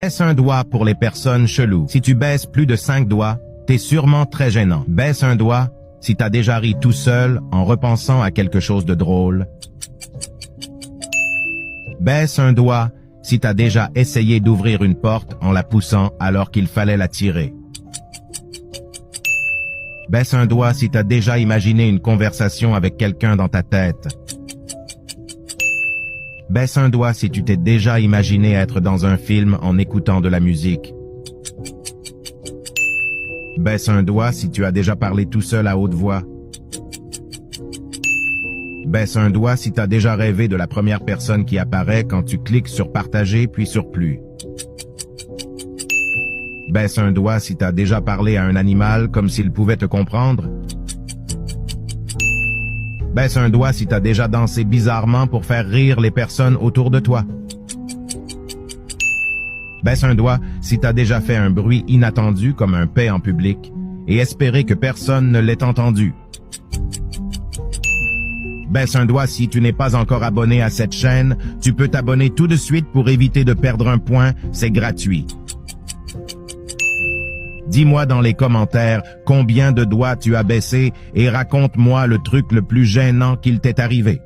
Baisse un doigt pour les personnes cheloues. Si tu baisses plus de 5 doigts, t'es sûrement très gênant. Baisse un doigt si t'as déjà ri tout seul en repensant à quelque chose de drôle. Baisse un doigt si t'as déjà essayé d'ouvrir une porte en la poussant alors qu'il fallait la tirer. Baisse un doigt si t'as déjà imaginé une conversation avec quelqu'un dans ta tête. Baisse un doigt si tu t'es déjà imaginé être dans un film en écoutant de la musique. Baisse un doigt si tu as déjà parlé tout seul à haute voix. Baisse un doigt si tu as déjà rêvé de la première personne qui apparaît quand tu cliques sur partager puis sur plus. Baisse un doigt si tu as déjà parlé à un animal comme s'il pouvait te comprendre. Baisse un doigt si tu as déjà dansé bizarrement pour faire rire les personnes autour de toi. Baisse un doigt si tu as déjà fait un bruit inattendu comme un paix en public et espéré que personne ne l'ait entendu. Baisse un doigt si tu n'es pas encore abonné à cette chaîne, tu peux t'abonner tout de suite pour éviter de perdre un point, c'est gratuit. Dis-moi dans les commentaires combien de doigts tu as baissé et raconte-moi le truc le plus gênant qu'il t'est arrivé.